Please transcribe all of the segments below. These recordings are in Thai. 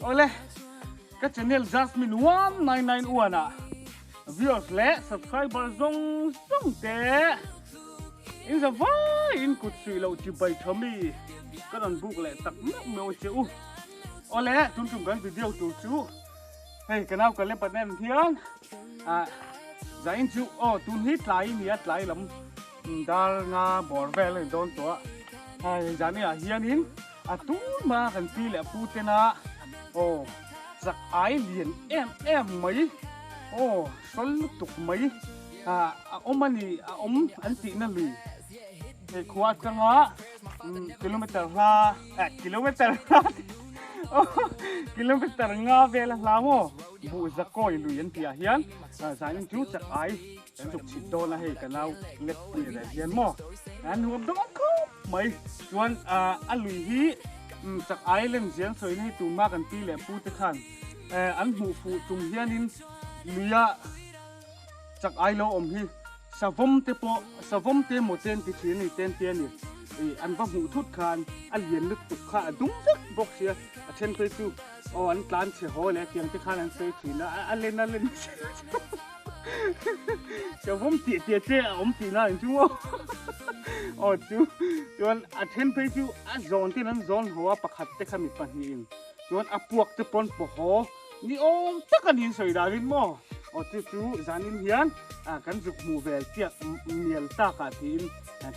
Oleh, cái channel Jasmine 199 à, viewers lẽ subscriber zong zong té, in giờ vai in cụt suy lâu chỉ bay thấm đi, cái đoạn book lẽ tập nước mèo chịu, oleh chúng cái video tụi chú, hey cái nào cái lên bật lên thiên, giải in chú, tụi hít lại lắm, đã nga bỏ về lên đón tụi, hay giải này hiền hin, tụi mà cần pi lẽ Putin giặc ái liền em mấy xuân tục mấy ông anh anh chị nó lì thì khoa chân á km nga về là làm vụ giặc coi lùi anh chị hiền giải những chú giặc ái anh chụp chỉ đô là hay cái nào lết lùi để hiền mò anh hôm đó không mấy chuan anh lùi hiจากไอเล่นเสียงสวยให้จูมากันตีแหละพูดตะขันอันหูฟูจุงเฮียนินเลียจากไอโลอมฮีสะวมเตปสะวมเตหมดเต้นติดเสียนี่เต้นเตี้ยนี่อันว่าหูทุดคานอันเหยียนลึกตุกขาดุ้งดึกบอกเสียเช่นเคยจูอันกลานเสียหัวแล้วเตียงตะขันอันเสียขีนะอันเล่นสะวมเตี้ยเจ้อมตีน่าจูจูจวนเช่นเคยจูโซนที่นั้นโซนหัวประคัดเตะขมิดปะหินจวนพวกจะปนปะหอนี่ตะกันหินสวยดาวินมอจูจานินเฮียนกันจุกหมู่เวลเจียเมียลตากาทิน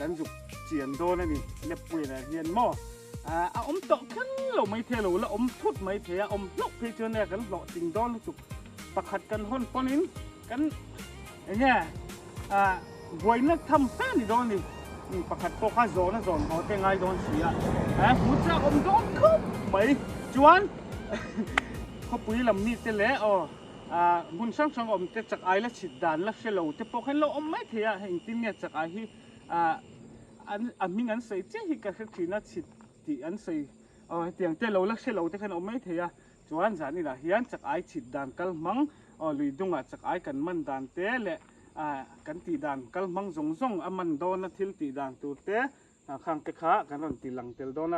กันจุกเจียนโดนั่นนี่เล็บปุยนะเฮียนมตอกขึ้นเราไม่เทเราแล้วทุดไม่เทลกเพเจอเนี่ยกันหล่อติงดอนจุกประคัดกันห้นปนินกันเนี่ยวยนักทำแป้นนี่ดอนนี่ประคัดโตข้าโซนโซนเขาเต็งไงโดนเสียหูจักโดนคุบไม่จวนเขาปุยลำมีดเตะแล้วบุญช่างจะจากไอ้ละฉิดด่านละเชลล์จะปกให้เราไม่เทียเห็นที่เนี่ยจากไอ้ที่อันมีงั้นใส่เจ้าที่กับขีนัดฉิดที่อันใส่เตียงเจ้าเราละเชลล์จะให้เราไม่เทียจวนจากนี่แหละเฮียนจากไอ้ฉิดด่านกัลมังลุยดงจากไอ้กันมันด่านเตะและกันตีด่านกัลมังซงมันโดนทิลตีด่านตัวเตะข้างกะขากันนั่นตีหลังเตลโดน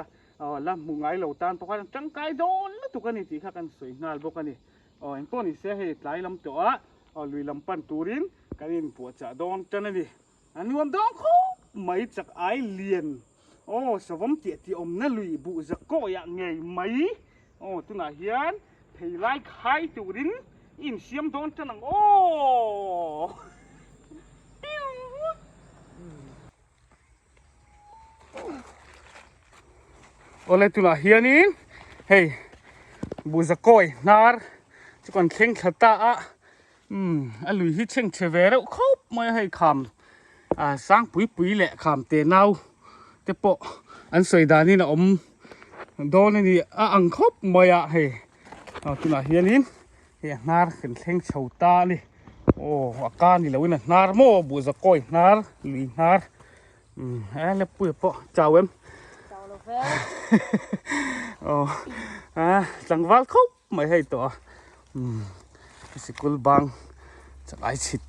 ละมุงไอ้เหล่าตานปกติจังไก่โดนแล้วตุกันนี่ตีข้ากันสวยงามบกันนี่อันพวกนี้เสียเหตุหลายลำตัวลุยลำปันตูรินกันอินปวดจะโดนจันนี่อันนี้วันดองเขาไม่จากไอเลียนสวมเจียที่นั่นลุยบุจะก็อย่างไงไม่ตัวน่าเฮียนเทไลไข่ตูรินอินเสียมโดนจันเลยตัวน่าเฮียนี่เฮ้ยบุจะก็นารจะก่อนเข่งขัดตาลุยฮิตเช่งเชเวร์เขาไม่ให้คำสร้างปุ๋ยแหละคำเตนเอาเตปะอันสวยดานี่นะโดนนี่อังคบไม่เฮ้ยตัวน่ะเฮียนี่เฮ้ยนาร์ขึ้นเข่งเฉาตาเลยอาการนี่แหละวินะนาร์โมบุจะก้อยนาร์ลุยนาร์แล้วปุ๋ยปะเจ้าเอ็มจังหวะเขาไม่ให้ตัวสกุลบางจากไอชิด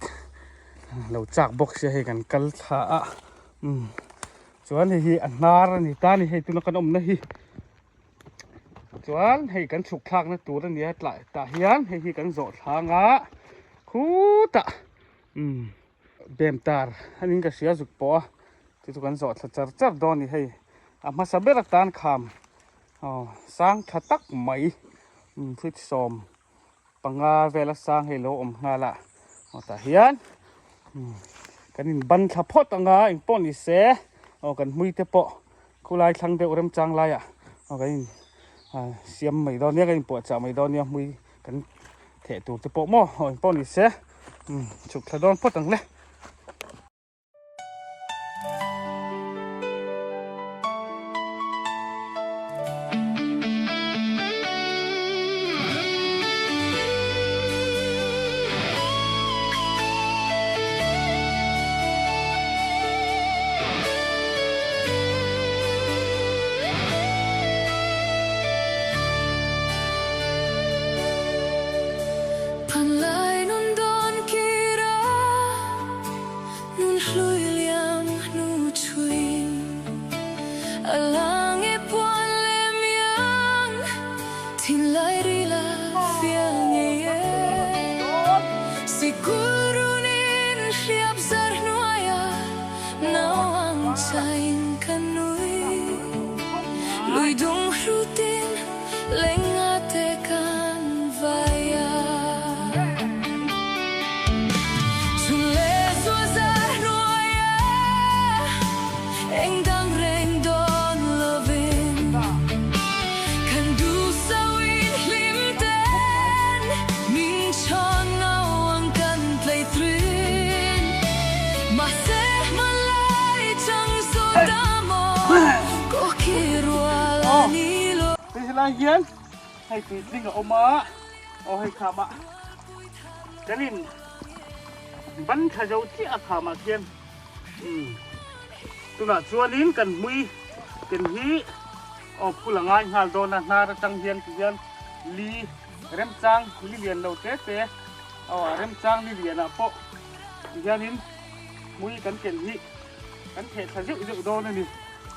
เราจากบอกเสียให้กันกัลท่าส่วนที่อันนาร์นี่ตานี่ให้ตัวนักนมนะฮีส่วนให้กันสุกทางนะตัวนี้หลายตาเฮียนให้กันโจทางคู่ตาเบมตาร์อันนี้ก็เสียสุกปอที่ตัวกันโจทจับโดนนี่ให้มาสับเบรักตานคำสร้างขัดตักไหมพิษสมปังงาเวลาสร้างให้โลงาละแต่เฮียนกันอินบันทับพอตังงาอินป้อนอิเสกันมุยเตปะคุไลทังเดอรมจังไลกันอินเสียมไม่ดอนเนี้ยกันอินปวดจ่าไม่ดอนเนี้ยมุยกันเถะตัวเตปะมั่วอินป้อนอิเสฉุกขดอนพอตังเลยHluiliam nu sein kanui lui dong rutin lengate kan vaya sule suza roya eng dang reng don lovin kan du sawin lim ten min chon ngawang kan play thrin ma se malai chang so damo ko kirwala ni lo เป็นอะไรเฮียนให้ตีสิ่งกับออกมาเอาให้ขามาจะลินบันขยาวที่อาขามาเฮียนตัวน่ะชวนลิ้นกันมุยกันฮีออกผู้หลังงานหาโดนนาจังเฮียนเฮียนลีเริ่มจังลีเรียนเราเตะเอาเริ่มจังลีเรียนอ่ะโปเฮียนินมุยกันเก่งฮีกันเทศยุยุโดนนี่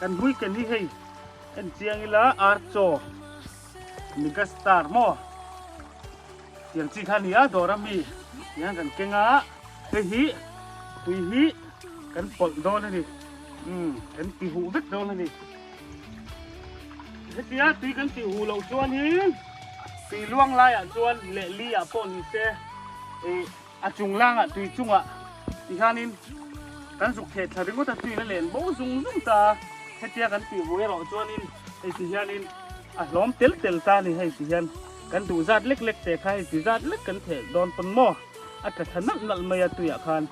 กันมุยกันฮีให้กันเจียงอีละอาร์โจมิกาสตาร์โมอย่างที่ขันนี้ดอรามีอย่างกันเก่งอ่ะเฮีตุยฮีกันปลดโดนนี่กันตีหูวิดโดนนี่เฮียตีกันตีหูเราชวนหินตีล่วงไล่อ่ะชวนเละลี่อ่ะปนนี่เซ่อาจุงล่างอ่ะตุยจุงอ่ะตีขันนี้กันสุกเทศถ้าถึงก็จะตุยนั่นแหละบ่ซุงซุ่มตาเฮียกันตีหูเราชวนนี่ไอ้ตีขันนี้ล้อมเตลตานี่ให้ตีขันกันดูจัดเล็กๆแต่ใครสีจัดเล็กกันเถอะโดนปนหม้ออาจจะถนัดนั่นไม่ตัวอย่างคัน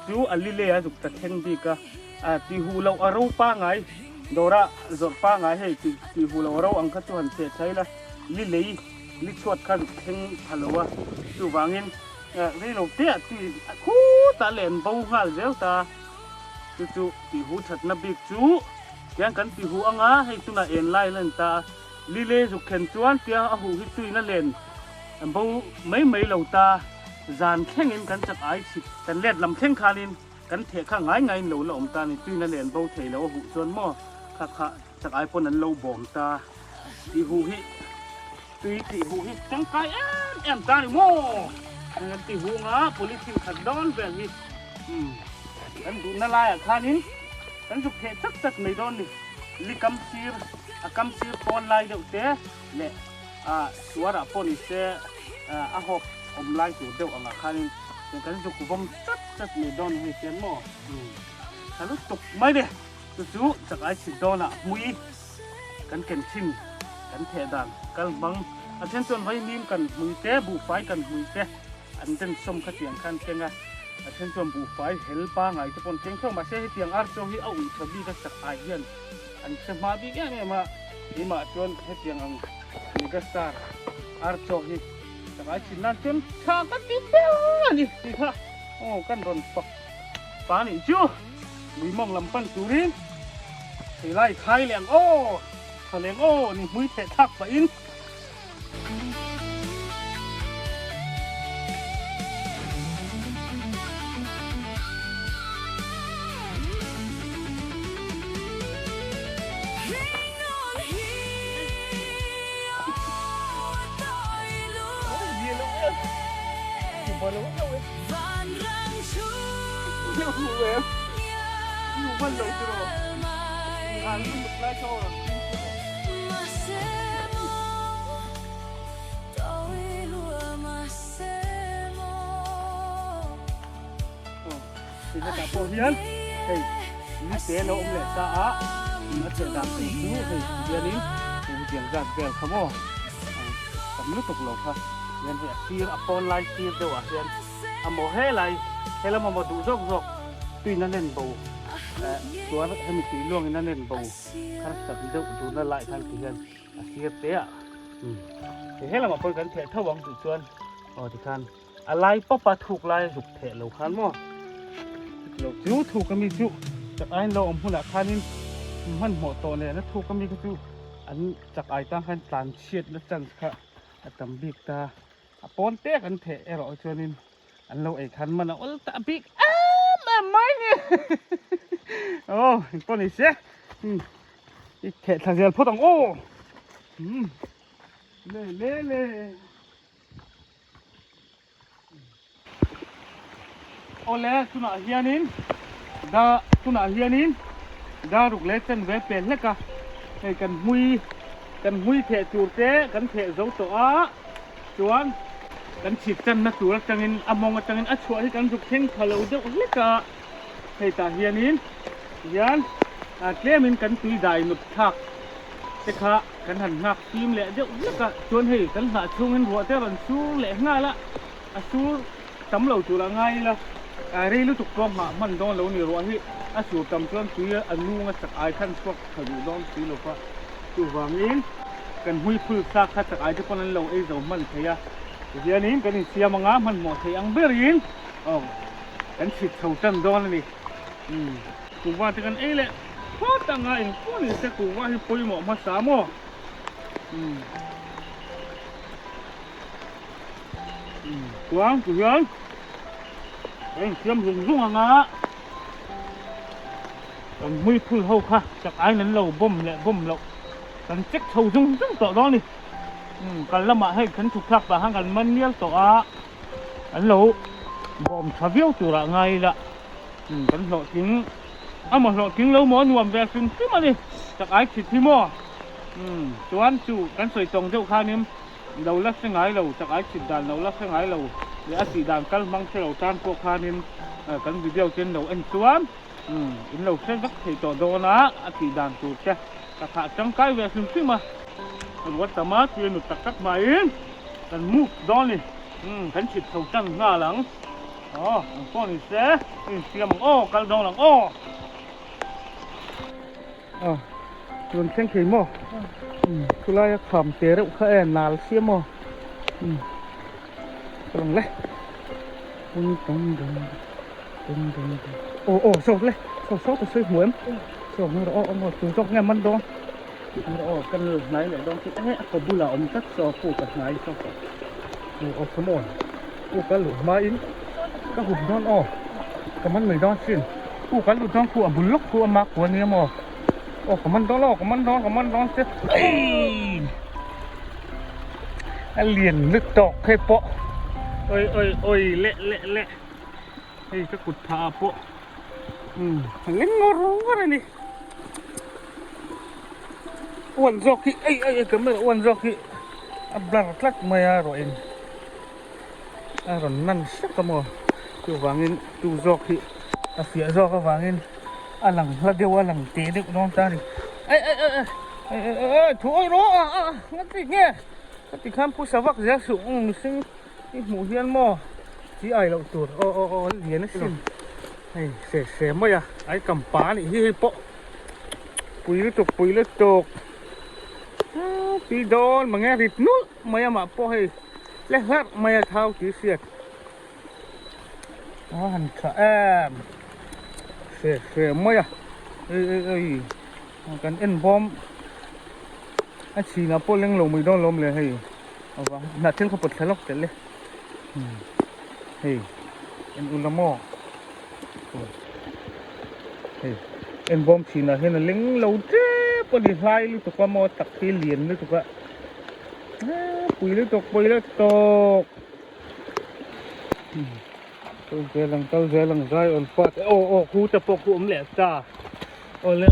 จู่ๆอันลิเล่จุกตะเทงดีกะตีหูเราอารูป้าไงโดระจดป้าไงให้ตีหูเราเราอังคัดตัวหันเสียใช้ละลิเล่ลิชวดข้าจุกเทงฮัลโหลวะจู่วางินนี่เราเตี้ยตีคู่ตาเหลนเบาหัลเดียวตาจู่ๆตีหูฉัดนับบิกจู่ยังกันตีหูอังอาให้ตัวน่ะเอ็นไล่เล่นตาลิเล่จุกเข็นจวนเตี้ยอาหูฮิตุยนั่นเล่นเบาไม่เหล่าตาจานแข่งอินกันจากไอ้สิกันเล็ดลำแข่งคารินกันเทข้างไงเหล่าอมตาในตุยนั่นเล่นเบาเทแล้วหูจวนหม้อข้าจากไอ้พวกนั้นเราบ่มตาตีหูฮิตุยตีหูฮิจังไกแอมตานี่โม่กันตีหูงาโพลิสินขัดดอนแบบนี้กันดูนั่นไรคารินกันสุกเทจักในดอนนี่ลิกัมซีร์ปอนไลเดียวเตะเนี่ยชัวร์ปอนิเซอาหกอมไลตัวเดียวอ่ะคันนี้เป็นการจุกบอมจัดในดอนให้เสียนหม้อถ้าลูกตกไม่เด้จู่ๆจากไอ้สิดอนมุยกันเก่งชินกันเทดันกันบังอันเช่นส่วนไว้มีมกันมือเตะบูไฟกันมือเตะอันเช่นสมขัดเตียงกันเก่งอ่ะอันเช่นส่วนบูไฟเฮลป้าไงจะปนเก่งเข้ามาเสียให้เตียงอาร์โจฮีเอาอีกทบีก็จากไอเฮียนอันเช่นมาบีแกเนี่ยมานี่มาจนให้เตียงอังนี่ก็สตาร์อาร์โจฮีจากไอ้สินั่นจนชากันติดเป้นี่สิค่ะโอ้กันโดนปักปานี่จู่มีมองลำปั้นจุรินสีไล่ไข่เหลียงโอ้ทะเลงโอ้นี่มือเตะทักไปอินอยู่เวฟอยู่บ้านเราจ้ะงานนี้มันไล่เข้าอ่ะที่จะจับโปเฮียนเฮ้ยนี่เสียแล้วอมเล็ดตาอ่ะมาเจอดาบตีนู้เฮ้ยเดี๋ยวนี้ผมเสียงจัดแก้วขโมยผมนึกตกหลอกค่ะเฮียนเฮียซีร์ปอนไลซีร์เดียวอ่ะเฮียนอ่ะโมเฮไลเฮแล้วมาดูซอกตุยนั่นเล่นบูตัวให้มีสีล่วงนั่นเล่นบูข้าศึกดูนั่นไล่ทางเทียนเสียเตะเฮ้เรามาเปิดกันเถอะถ้าหวังจุดชวนอ๋อที่คันอะไรป๊อปปะถูกไล่ถูกเถะเราคันมั้งเราจู้ถูกก็มีจู้จากไอ้เราอมหุ่นละคันนี้มันหมดตัวเนี่ยนะถูกก็มีก็จู้อันจากไอ้ตั้งขันตานเชียดแล้วจังค่ะตำบิกตาปนเตะกันเถะเราชวนนี่อันเราไอ้คันมันเอาตำบิกไม่เนี่ยโอ้ตัวนี้เสียอีกแค่ทางเดินพูดตรงโอ้เล่โอ้เล่ตุน่าเฮียนินดาตุน่าเฮียนิน ดารุกเล็กกันเวเป็นเล็กอะให้กันหุยเทจูเตกันเทเจ้าตัวจวนกันฉีดจันนะตัวจังอินอมองจังอินอัดช่วยให้กันจุกเท่งทะเลเจ้าเล็กอะให้ตาเฮียนินยันเกลมินกันตุยได้หนุดทักเจ้าข้ากันหันหักทีมเละเจ้าเล็กอะจวนให้กันหาช่วงเงินหัวเจ้าบันสู้เละง่ายละสู้สำเหล่าตัวละง่ายละเรื่องลูกกองมามันโดนเราเนี่ยรัวที่สู้ตำจวนตุยอันนู้งจากไอ้ขั้นพวกขยุดอนตุยเราก็ตัววางอินกันหุยพูดสักขัดจากไอ้ที่คนนั้นเราไอ้เจ้ามันเทียเดี๋ยวนี้กันเสียมังงะมันหมดเทียงเบรินกันฉีดเท่าจันโดนนี่กูว่าที่กันเอ้แหละพอตั้งไงพวกนี้จะกูว่าให้ปุยหมอมาสามหม้อกวางกูยังเทียมรุ่งงะกันหุยพูดเขาค่ะจากไอ้นั้นเราบ่มแหละบ่มเรากันเจ็คเท่าจุ้งต่อตอนนี้กันละมาให้ขันถูกทักไปให้กันมันเนี้ยตัวอันเราบ่มชาเวียวตัวละไงละกันหลอกทิ้งมาหลอกทิ้งแล้วหมอนวมแบบซึ่งที่มาดิจากไอ้ขิดที่หม้อจวนจู่กันสวยตรงเจ้าข้านี้เราลักเส้นไงเราจากไอ้ขิดด่านเราลักเส้นไงเราหรืออาศีด่านกันมังเช่าจานพวกข้านี้กันวิดีโอเช่นเราเอ็นจวนอินเราเส้นรักที่ต่อโดนะอาศีด่านตัวเจ้าแต่ขาจังไกแบบซึ่งที่มาวัดตมาเพื่อนหนุตักตักมาเองกันมุกดอนนี่กันฉิดเท่าจังหน้าหลังก้อนนี่เสียมังกันดองหลังโดนเส้นขีหม้อคือไรขำเตะรุขนาลเสียหม้อกำลังเลยโอ้โซ่เลยโซ่ตัวซื้อหวยมั้งโซ่มันตัวโซ่เงี้ยมันดองกันไหนเลยดองที่เขาบุหรี่มันก็สอบผูกกับไหนสอบสมอนผูกกันหลุดมาอินก็หุ่นดอนก็มันไม่ดอนสิ้นผูกกันหลุดดอนผูกบุญล็อกผูกมากกว่านี้มั้งก็มันดอนก็มันดอนเสร็จเลียนลึกตอกให้เปาะเอ้ยเละให้จะกุดพาเปาะเล่นงอรู้อะไรนี่วันจอกที่kemanaวันจอกที่ablartlat maya roin aron nan sak kamu tu wangin tu jokที่asia jok ka wangin alang ladeu alang te dek non tari thôi ro ngati nge ngati kham pu savak ja su mising ni mu hian mo chi ai lo tur lian sin se maya ai kam pa ni hi po pui le tokปีโดนมาแง่ริดนู้มาอย่ามาปอยเล็กลักมาอย่าเท้าตีเสียดหันขาเสียมาอย่ากันเอ็นบอมชีน่ะปอเลี้ยงลงไม่โดนลมเลยเอาวะน่าเท่งเขาปวดทะเลาะกันเลยเอ็นอุลามอเอ็นบอมชีน่ะเห็นเลี้ยงเราเจ๊ปนดีไซน์ลูกตกว่ามาตักที่เหรียญลูกตกว่าปุยลูกตกตัวเจริญใจอ่อนฟาดครูจะปกครูอมแหลกจ้าโอเล่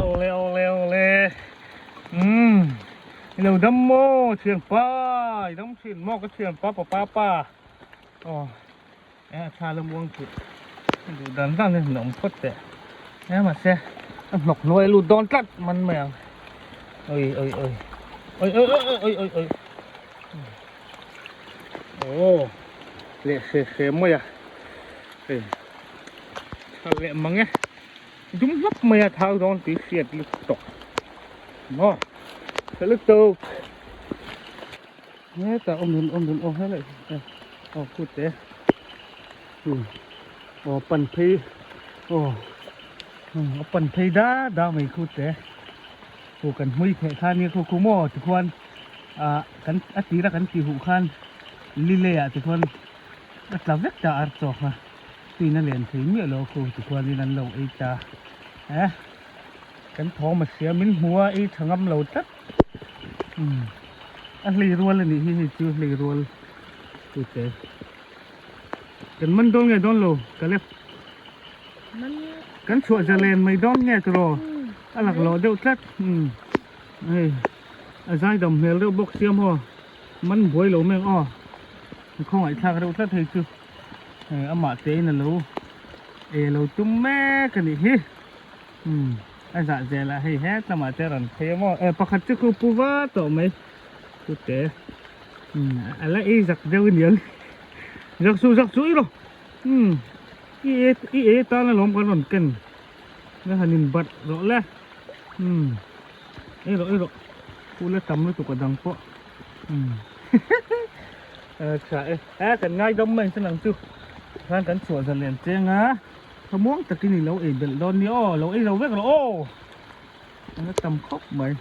เราดำโมเชียงป้าดำเชียงโมก็เชียงป้าชาละม่วงสุดดูดันเลยหนมพัดแต่มาเสียหนกน้อยลูดดอนตัดมันแมงเอ้ยเละเสียมั้ยถ้าเละมั้งไงจุ่มลับมั้ยเท้าโดนตีเสียดลึกตกลึกตกเนี่ยแต่อมดุนให้เลยพูดเต้ปั่นพีปั่นพีด้าไม่พูดเต้ผูกกันหุ้ยแขกข้านี่คู่หม้อทุกคนกันอาทิตย์ละกันกี่หูขันลิเล่ทุกคนรักเวกจ่าอาร์ตอกนะปีนั่นเรียนถึงเมื่อเราคู่ทุกคนนี่นั่นเราจ่ากันท้องมาเสียมิ้นหัวทางเราตัดอันลีรัวเลยนี่จูลีรัวตัวเต๋กันมันโดนไงโดนโลกันเล็บกันชัวจะเล่นไม่โดนไงตัว หลักหล่อเดียวทัดเอ้ยไอ้ดำเฮลเรื่องบกเสียมหัวมันบวยหลงแมงอ้อkhông phải thằng đâu thất thì chứ âm mạ tế là lâu lâu chúng mẹ cái này hi anh dạ dè là hay hết là mà thế rằng thế mà bác khách chứ không phù vá tổ mấy chút tế anh lại ý giặc rêu nhiều giặc suy rồi ý ta là lông con cần nó hành hình bật rõ lẽ rồi cô lấy tầm nó tụi còn đằng po cần ngay đông mình sẽ làm chú ra cắn chuột dần liền trên á không muốn từ cái này lâu ỉ đợt đòn đi lâu ỉ lâu biết rồi nó tầm khóc mày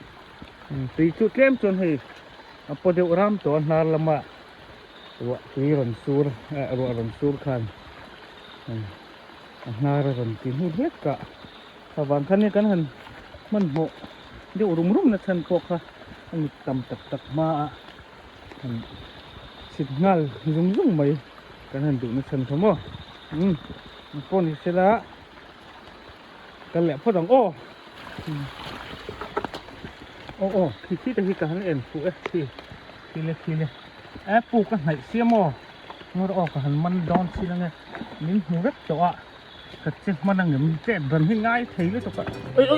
tí chút kem chuột thì apa dia ram tuan nar lama ruak kui ron sur ruak ron sur kan nar ron tin hu het ka kawan kan ni kan han man bo dia rum na chan pok ha ani tam tak ma xịt ngal rung mày cái này đủ nó sần không ạ con thì sẽ là cái lẹ phát động khi thì cả hắn ẩn phụ khi lên phụ cái này xiêm nó đó cả hắn man đòn xí là nghe miếng hú rất chỗ ạ thật chứ man đang ngấm chết gần hay ngay thấy đấy tụi bạn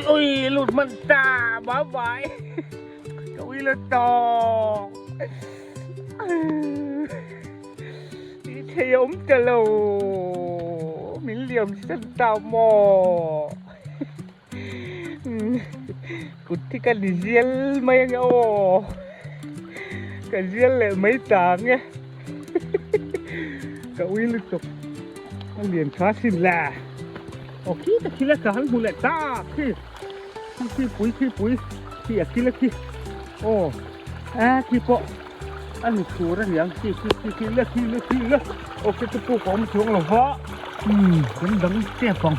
ôi lụt man ta bá bái cậu ấy là to thì ông trả lâu mình liềm sân tàu mò cút thì cái đi riêng mấy nghe cái riêng lại mấy tháng nghe cậu ấy liên tục nó liền khá xin là khi là cả hắn hù lại ta khi quý khi là khi khi bộ anh chú ra nhàng khi lơ ok cái cô có một xuống là võ vẫn đắng che phòng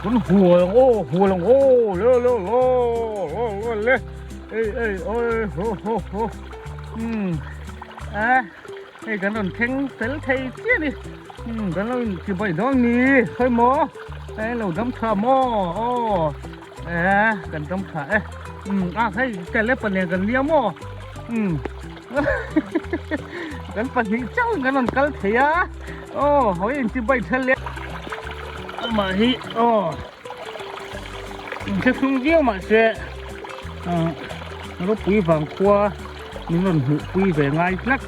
vẫn hùa lòng lơ ê ôi hô cái còn thèn tell thầy chứ đi cái nó chỉ bảy đó nè hơi mò cái lẩu đấm thà mò cần đấm thà thấy cái lép này gần liếm mòกันปัจจุบันกันนั่นกันเถียเขาเองที่ไปทะเลมาฮิจะสุ่งเดียวมาเสียรถปุ๋ยฝังครัวนี่มันหุปุ๋ยแบบไงนัก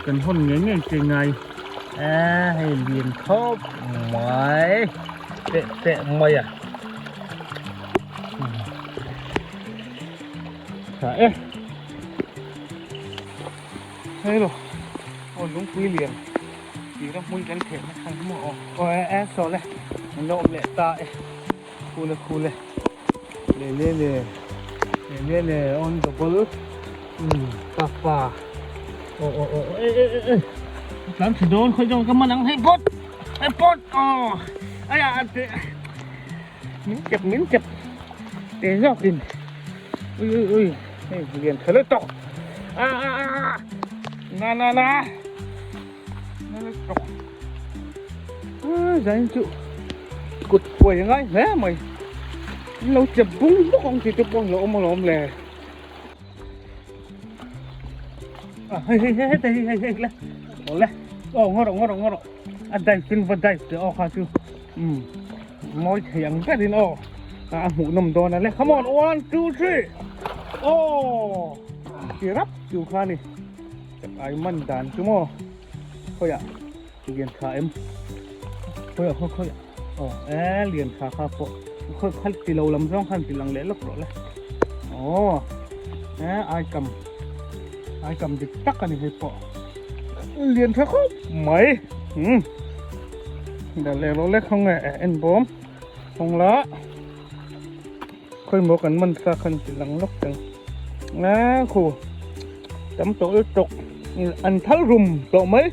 กันคนเงี้ยจริงไงให้เรียนครบไหมเตะไม่เฮ้ยลูกลุงคุยเรียนดีต้องคุยกันเถอะนะคันหมอสอนเลยมันโลมเลยตาคูเลยเลยon the ball ป่าหลังถึงโดนเขาจงก็มานั่งให้ปดไอ้ยามิ้นเจ็บเตะยอดดินอุ้ยเรียนเธอเลยต่อna nó trọc dạy chịu cụt quẩy ngay thế mày lâu chập bung lúc không thì tôi bung lỗ mà lồm lè hay lên ngon rồi anh đây xin vật đây để khá chứ nói thiệt cái gì nó hủ nằm đó này come on 1 2 3 chỉ rắp chịu khá này ai mình đàn chứ mò thôi ạ liền khá em thôi ạ liền khá bộ khơi khăn thì lâu lắm rong khăn thì lằng lẽ lốc rồi đấy ai cầm thì tắc cái này hay bộ liền khá khóc mấy để lẽ nó lẽ không ngại em bốm không lá khơi một cái mình xa khăn thì lằng lốc chẳng khổ tấm tổ yêu trục anh tháo rùm tổ mấy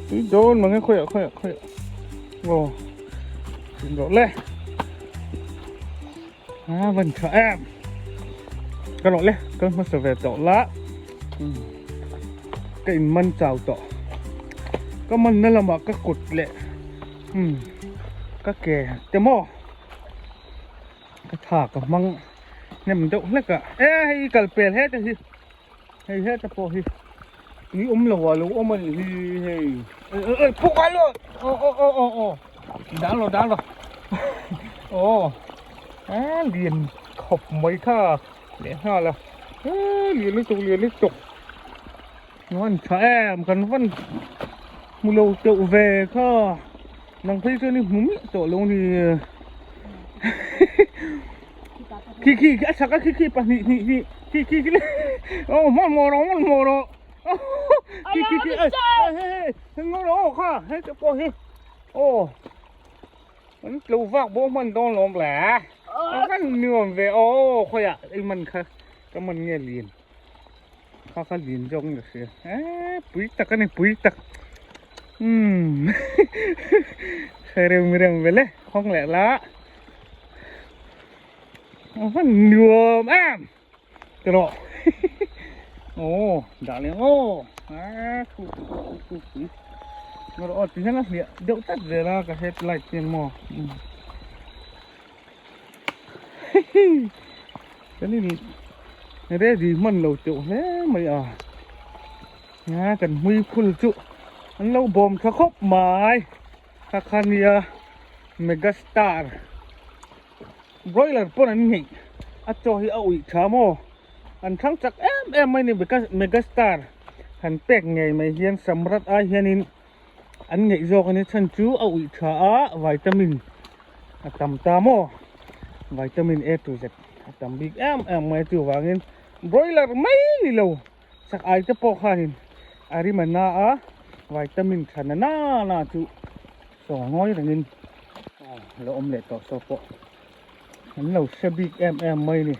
tí đôn mà nghe khỏe xin rõ lên vẫn sợ em cái lọ lên cơn mà sợ về tổ lá cái mình chào tổ có mình nó là một cái cột lệ các kè tè mò cái thả cả măng nem đậu lắc cả hay cả bể hết rồi hay hết cho po hi ni lo mình hi phụ cái luôn đáng rồi liền khop mấy kha để ha là liền liên tục ngon cha em cần vẫn mua lâu tự về kha năng thấy cho nên múm tổ luôn thì khi chắc khi pa ni khi mò đó khi ngô đó kha hết cho po hiมันลูกฟักโบมันโดนลมแหละมันเหนื่อยเว้ยข่อยอ่ะไอ้มันค่ะก็มันเงี้ยลีนเขาลีนจงอยู่สิปุ๋ยตักกันนี่ปุ๋ยตักเร็วไปเลยห้องแหละละมันเหนื่อยตลอดด่าเลยปุ๋ยnó ở phía nó địa đậu tắt về là cả hết lại tiền mò cái này này đây gì mình lâu chịu thế mày nha cần mui phun chịu anh lâu bom khá khóc mày khá khania megastar broiler pun anh nhỉ cho hi oi chả mò anh thắng chắc em mày này megastar hắn pek ngày mày hiền samrat ai hiền anh nghĩ do cái chân chú ẩu trả vitamin tầm tamo vitamin A to Z tầm big em mấy chú vàng in broiler mấy lâu sắc ai cho po khanin ari mà na vitamin khana na chú so ngói là in lo lệ to so po anh lâu sẽ big em mấy này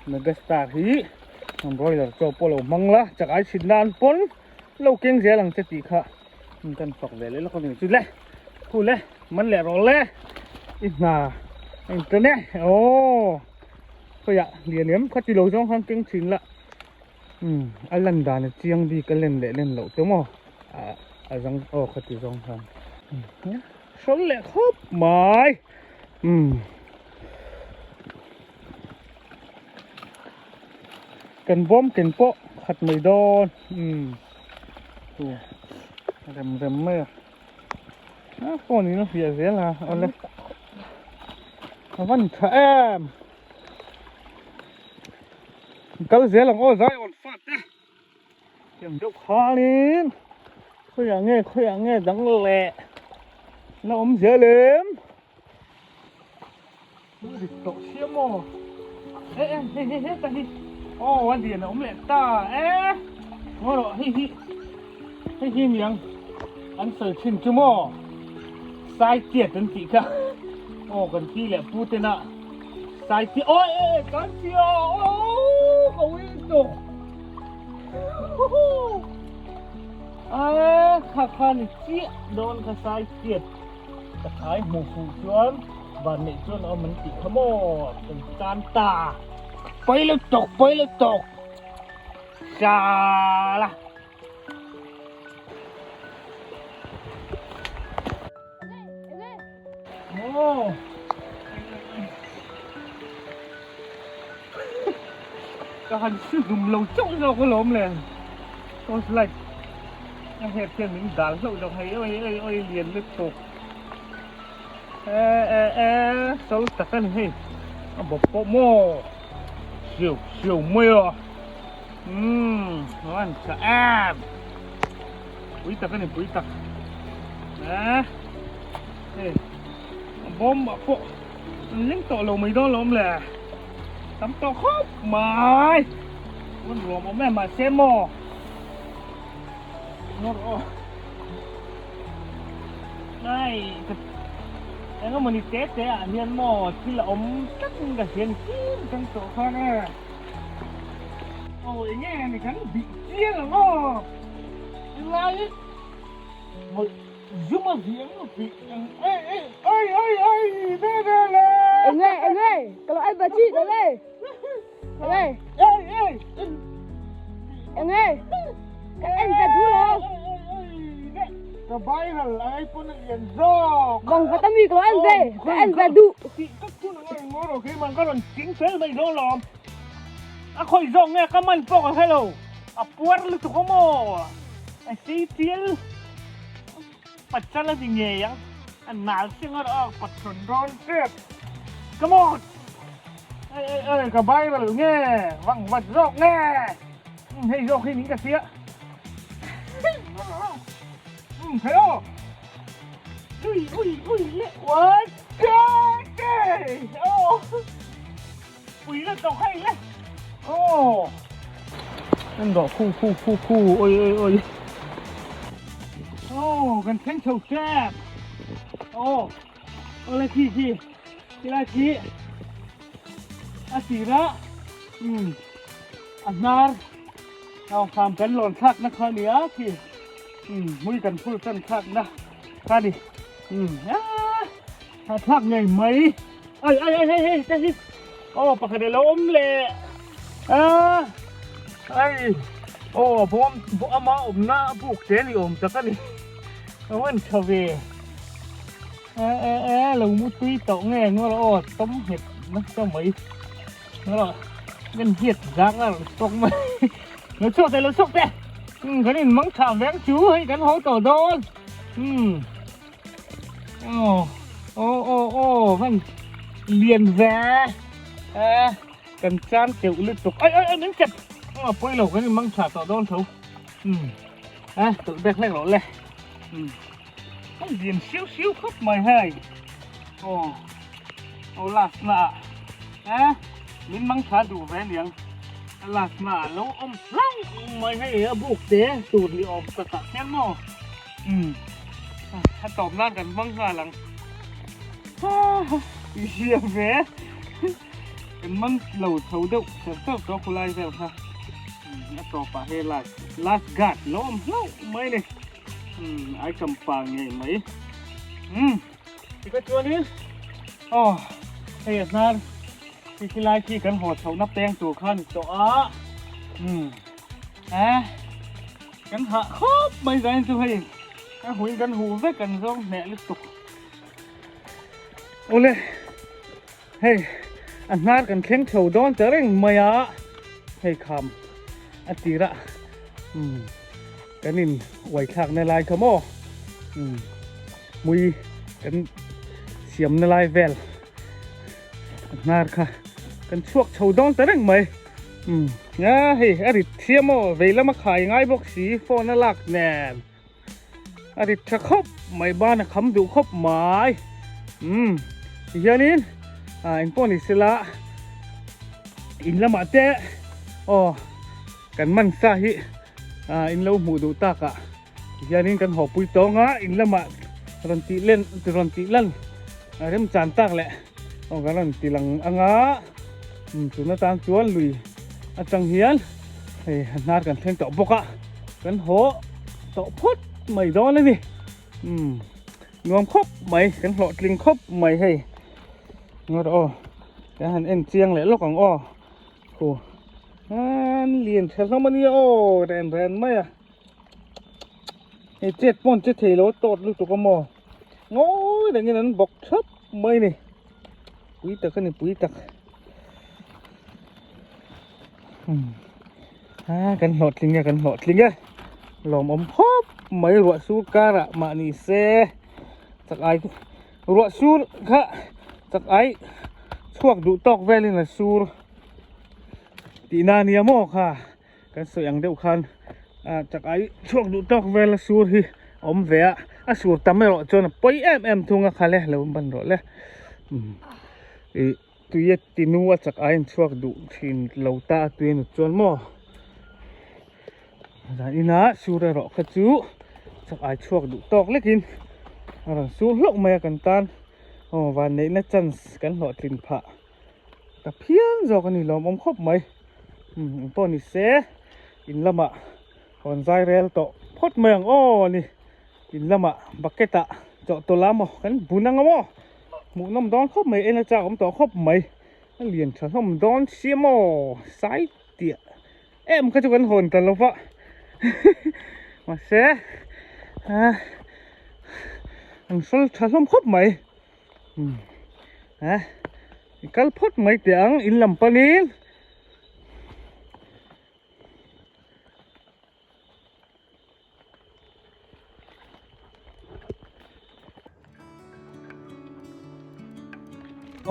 megastar hi broiler cho po lâu măng la chắc ai xin đan pon lâu kinh dễ lằng chết tí kháกันฝากเวลาแล้วคนหนึ่งจุดเลยพูดเลยมันแหละรอเลยอีกหน่าอีกตัวเนี้ยก็อยากเรียนเนี้ยเขาจะลงช่องข้างเก่งชินละอันลันดาเนี่ยเจียงดีกันเล่นเหล่าตัวมั้งจังเขาจะช่องข้างสนแหละครับหมายกันบ้อมกันโปะขัดไม่โดนrem mơ con này nó phía dưới là ở đây nó vẫn thở em cái dưới là ngô dai còn phát đấy chẳng được khó lên khơi nghe đắng lẹ nó ốm dưới lên dịch tổ xiêm mồ em hết ta hi anh điền nó ốm lẹ ta ngô độ hi miếng anh sờ chín chú mò sai tiệt đến chị cả còn chi lẹ phu tên ạ sai tiệt ôi con chiều cậu ấy tục khá này chị đón khá sai tiệt cả thái mù phụ chuan và nệ chuan ở mình chị khá mò từng tan tà bấy lên tục xa là cái hành sử dụng lâu trông ra cái lốm này con lạch em hẹp tiền mình đá lậu dòng hay ôi liền liên tục xấu tắc cái này bọc mô siêu mưa nó ăn chả em quý tắc cái này quý tắc bom mà phụ lính tổ lầu mấy đó lốm lè tắm to khóc mày con rùa mà mẹ mà xem mò nó này em có mình tết thế à nhân mò thì là ống cắt cả tiền kim trong tổ kho nè ôi nghe này cắn bị chia là mò lại một giúp mà viếng một vị ơi Anh ơi, kalau anh bà chị đây đây. Anh ơi, các anh về thú lô. Cái bay là lại con điện gió. Vâng, và tâm ý kalau anh về đủ. Chị cắt chú nó rồi khi mà có lần chính xác mày đó làm à khỏi rong nghe các man phô hello à puar lu tu como à si tiel pacal là gì nhỉ yang anh nào xin ở đó pat chuẩn ron chết come on ê cả bay vào nghe văng vật rộng nghe hay rộng khi những cái xía thấy không ui lẹ quá trời ô quỷ là tàu hay lẹ ô anh đỏ khu ôi ô gần thanh sầu chạm ô lên khi là khi asiraอันนั้นเราทำกันหล่นทักนะคนเนี้ยที่มุ้ยกันพูดกันทักนะท่าดิถ้าทักไงไหมเอ้ยเจ๊โอ้ปากกาเดล้มเลยโอ้ผมเอามาอมหน้าผูกเจนี่อมจากกันนี่วันชเวเรามุ้ยโตแง่เงาเราต้มเห็ดนะเจ้าไหมnó nhân hiệt dáng là tông mày nó sốt đây cái này mắng thảo vén chú hay gắn hố tổ đôn văn liền về cần chan tiểu liên tục ấy đến chặt quay lẩu cái này mắng thảo tổ đôn thấu tự bẹt lên lỗ lẹ nó liền xíu khóc mày hay là mình mang thả đủ vé liền là mà lâu ông lăng mày hay buộc té tụt đi ôm cả xem nóถ้าตอบนั่นกันมั่งหาหลังเสียเว้กันมั่งเหล่าเท่าเดียวเสียเท่าตัวคุไลเดียวค่ะต่อไปให้ลาสกัดล้มล้มไม่เลยไอ้กำปางไงไหมอีกตัวนี้อ๋อไอ้นั่นที่ไล่ขี้กันหอดเขานับแตงตัวข้านี่ตัวกันหาครบไม่ได้ตัวเองหุยกันหูเวกันร้องแหน่ลึกตุกโอ้เลยเฮ้ยอันนั้นกันเข่งเฉาดอนจะเร่งมายาให้คำอติระกันนินไหวขากในลายขโมมุยกันเสียมในลายแวลอันนั้นค่ะกันช่วงเฉาดอนจะเร่งไหมเฮ้ยอดีตเทียมเวลามาขายง่ายบอกสีโฟนลักแนมอดีตจะครบไม่บ้านคำดูครบหมายอีกอย่างนี้อินปอนิสละอินละมาเตะกันมันซาฮิอินเราหมูดูตากะอีกอย่างนี้กันหอบปุยตองอินละมารันตีเล่นเริ่มจานตากแหละกันรันตีหลังสุนัขตามจวนลุยจังเฮียนนาดกันเพ่งต่อบกกันโหต่อพุทธไม่โดนเลยนี่งวมครบไม่กันหลอดลิงครบไม่ให้งอดกันหันเอ็นเจียงเลยลูกของโอ้เลียนเชลล์มันนี่แรงไหมเจ็ดปอนเจ็ดเทโลโตดลูกตัวกมโง่แต่เงี้ยนั้นบอกชับไม่นี่ปุ๋ยตักกันนี่ปุ๋ยตักกันหลอดลิงเนี่ยหลอมอมพบไม่รัวสูการะมานี่เซจากไอรัวสูค่ะจากไอช่วงดูตอกเวลินะสูตีนาเนียโมค่ะกันสวยอย่างเดียวกันจากไอช่วงดูตอกเวลสูที่อมเวะสูตามไม่รอจนไปทุ่งค่ะเลยแล้วบันรอเลยตัวเยตินัวจากไอ้ช่วงดูที่เราตาตัวนึกจนมั่วแต่อีน่าสูดรอขจูจากไอ้ช่วงดูตอกเล็กินสูดลกมากันตันวันนี้นะจันกันหลอดลินผะแต่เพี้ยนจอกันนี่เราอมครบไหมตอนนี้เสอินละมะก่อนใจเรลโตพดเมืองนี่อินละมะบักเกตะเจาะตัวลามกันบุนังมั่วหมูน้ำดอนครบไหมเอ็นจ้าผมต่อครบไหมเหรียญฉันน้ำดอนเสียมสายเตี่ยมันก็จะกันหนแต่ละวะมาเสอันสุดฉันน้ำครบไหม kal phot mai tiang in lam panin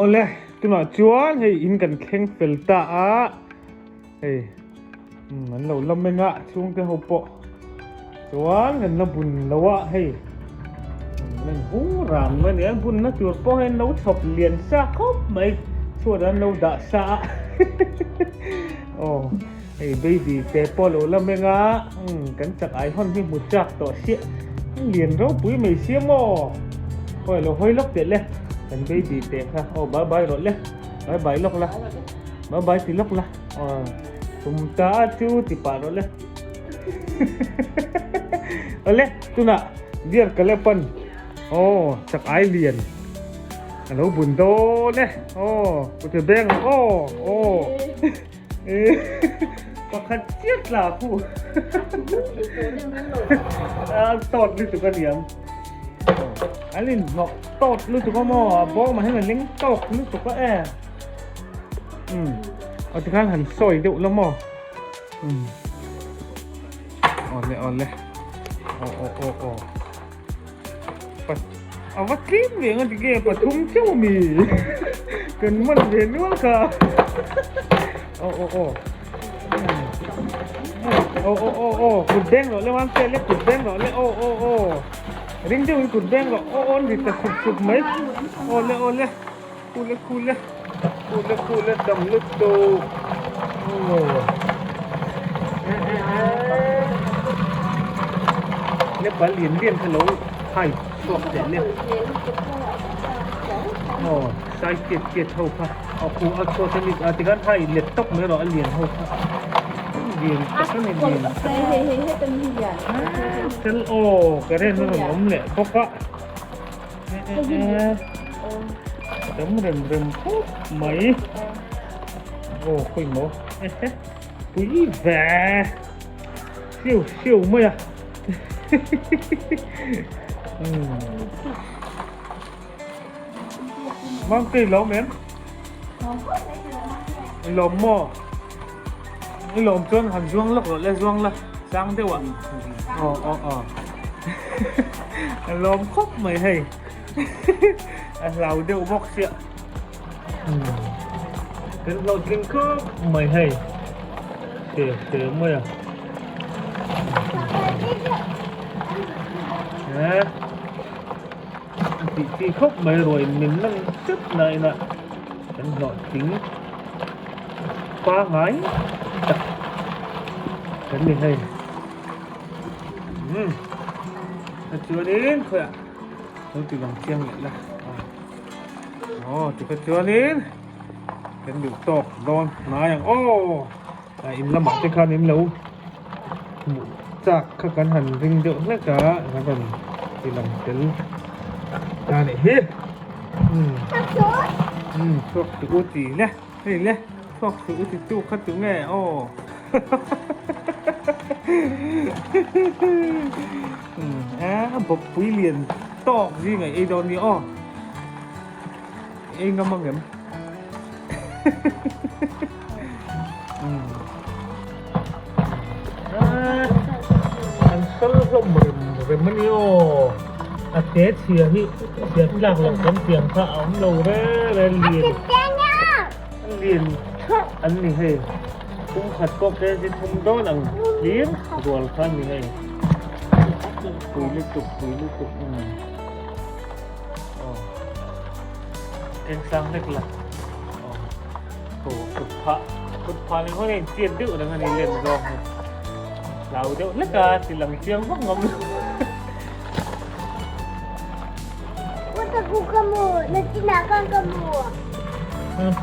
ole tuna chuan hei in kan kheng fel ta a hei an lo lam menga chung te ho po chuan kan la bun lawa hei nên hú ràng bên này bún nó chuột po hay nấu thọc liền xa khóc mày chuột ăn nấu đã xa oh hey baby te po lo la menga kan chak ai hon hi mu chak to sia liền rau pui mày sia mo hoi lo hoi lok te le kan baby te kha oh bye bye rồi le bye bye lok la bye bye ti lok la tum ta chu ti pa rồi le ole tuna dia kalepan oh chắc ai liền nấu bún đô nè oh có thể beng oh có khát chết là phụ tọt lên từ cái điểm anh liền ngọc tọt lên từ cái mò bó mà hay là lính tọt lên từ cái ở từ cái hẳn sôi đậu lắm mò on lên ohเอาว่าคลิปเวียงกันที่เกี่ยวกับทุ่งเที่ยวมีกันมันเวียนว่าค่ะโอ้กุดแดงเหรอเรียกว่าเล็กกุดแดงเหรอเรียกโอ้ริงเดียวกุดแดงเหรอโอ้ดิแต่สุดไหมโอ้เลยคูเลยดำลึกโตเนี่ยปลาเหรียญขนมไทยพวกเด็กเนี่ยโอ้ใส่เกียดเท่าค่ะเอาปูเอาโชว์เทคนิคที่กันไทยเล็ดตกไม่หรอเหรียญเท่าค่ะเหรียญตกก็ไม่เหรียญให้เป็นเหรียญฉันโอ้กระเด็นขนมเนี่ยพวกก็เริ่มปุ๊บไหมโอ้คุยหมอปุยแหวเชี่ยวมั้ยอะmang cây lốm em lốm mò lốm chân hẳn duong lốc rồi lên duong là sang thế ạ lốm khóc mày hay lào đều bóc xịa cái lầu kinh cướp mày hay xỉa mày à thì khóc mày rồi mình nâng chất này nèฉันหน่อยtính quá ngáiฉันนี่ให้thật chưa đến thôi ạ tôi từ bằng chiêng lại là thì thật chưa đếnฉันอยู่ตกโดนมาอย่างอินละหมาดจะคันอินlâuจากข้ากันหันริงเดือดนะจ๊ะนะครับที่หลังเจอการนี่เฮ้พวกสุกุจีเนี่ยนี่พวกสุกุจีตู้ขัดตู้แง่บอกปุยเรียนตอกgìไงไอ้โดนนี่ไอ้งำมังเงี้ยอันสลบมันนี่อาเจ๊เสียที่หลักเป็นเสียงพระเอาเราได้เรียนอันนี้ให้ตุ้งขัดก็แค่จะทุ่มโดนอังเลี้ยงรวมขั้นนี้ให้คุยลูกตุกเอ็นซังเล็กละขุดพระนี่เขาเนี่ยเจียนดื้อนะนี่เรียนรองเราเดี๋ยวเล็กอะสิหลังเชียงพวกงมกูกมูนั่นที่ไหนกันกมู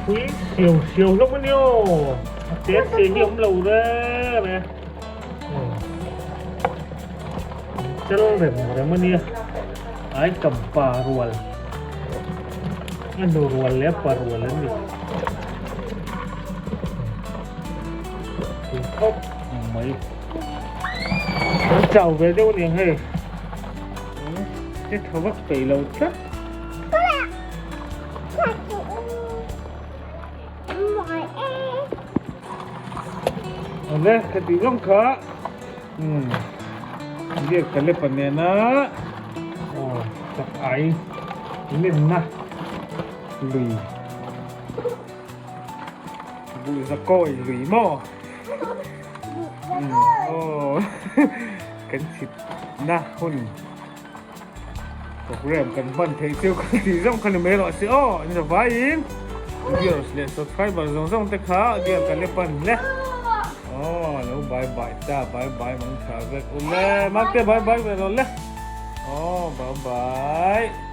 ปุ้ยเสียวลงมาเนี่ยเจ๊เสียเหี่ยวเราเลยไหมจะเริ่มอะไรมาเนี่ยไอ้กับปลารวนอันดูรวนแล้วปลารวนแล้วนี่ถึงครบไหมเจ้าไปเดี๋ยวนี้ให้จะทำว่าไปเราจ้ะ เอาเลยคดีร่องขาเรียกกันเลยปะเนี่ยนะโอ้จับไอเล่นนะลุยบุยสะก้อยลุยหม้อโอ้กันสินะหุ่นตกเริ่มกันบ้านเทซิลกันที่ร่องกันไม่รอสิอ้อนี่จะไปอินเดี๋ยวเลย subscribe มาส่งๆแต่ขาเดี๋ยวกันเลยปันเลยoh no bye bye ta bye bye mang khagat ulle magte bye bye velole oh bye bye